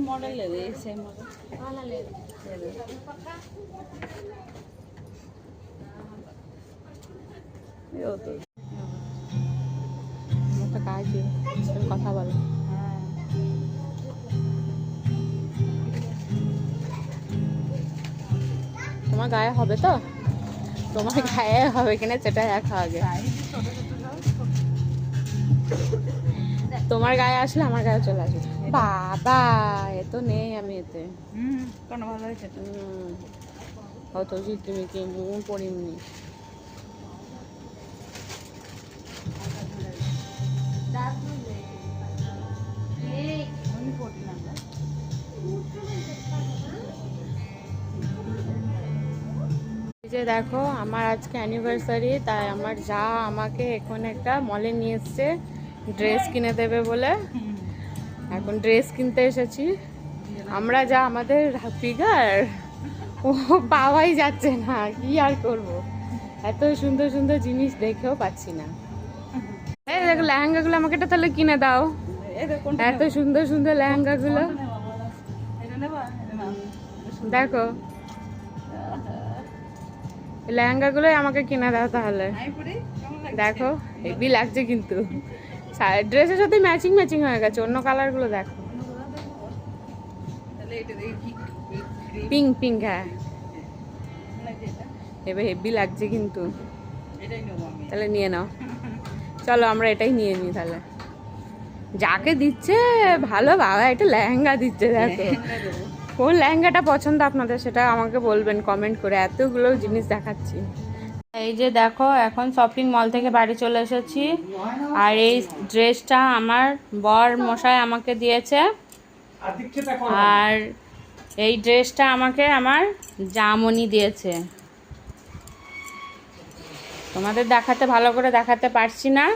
Model ले दे, same model वाला ले दे। यो तो মতো কাজ কথা বলো। তোমার গায়ে হবে তো? তোমার গায়ে হবে কিনা সেটা দেখা আগে। তোমার গায়ে আসলে আমার গায়ে চলে আসবে। বাবা এ তো নেই আমি এতে। কোন ভালো হয়েছে? অত তুমি কি পড়িনি। যে দেখো আমার আজকে অ্যানিভার্সারি, তাই আমার যা আমাকে এখন একটা মলে নিয়ে এসছে ড্রেস কিনে দেবে বলে। এখন ড্রেস কিনতে এসেছি। আমরা যা আমাদের ফিগার ও পাওয়াই যাচ্ছে না, কি আর করব, এত সুন্দর সুন্দর জিনিস দেখেও পাচ্ছি না। এই দেখো লেহেঙ্গাগুলো আমাকে এটা তাহলে কিনে দাও, এত সুন্দর সুন্দর লেহেঙ্গাগুলো দেখো। লেহেঙ্গাগুলোই আমাকে কিনে দাও তাহলে। দেখো হেভি লাগছে কিন্তু, ড্রেসের সাথে ম্যাচিং ম্যাচিং হয়ে গেছে। অন্য কালারগুলো দেখো, পিঙ্ক পিঙ্ক, হ্যাঁ এবার হেভি লাগছে কিন্তু। তাহলে নিয়ে নাও, চলো আমরা এটাই নিয়ে নিই তাহলে। যাকে দিচ্ছে ভালো, বাবা একটা লেহেঙ্গা দিচ্ছে। দেখো কোন লেহেঙ্গাটা পছন্দ আপনাদের সেটা আমাকে বলবেন কমেন্ট করে, এতগুলো জিনিস দেখাচ্ছি। এই যে দেখো এখন শপিং মল থেকে বাড়ি চলে এসেছি, আর এই ড্রেসটা আমার বর মশাই আমাকে দিয়েছে, আর এই ড্রেসটা আমাকে আমার জামনি দিয়েছে। তোমাদের দেখাতে ভালো করে দেখাতে পারছি না,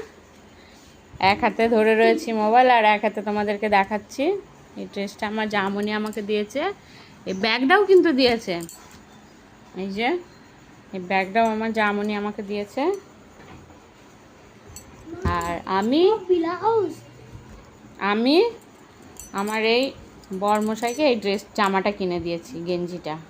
এক হাতে ধরে রয়েছি মোবাইল আর এক হাতে তোমাদেরকে দেখাচ্ছি। এই ড্রেসটা আমার জামনি আমাকে দিয়েছে, এই ব্যাগটাও কিন্তু দিয়েছে। এই যে এই ব্যাগটাও আমার জামনি আমাকে দিয়েছে। আর আমি আমার এই বরমশাইকে এই জামাটা কিনে দিয়েছি, গেঞ্জিটা।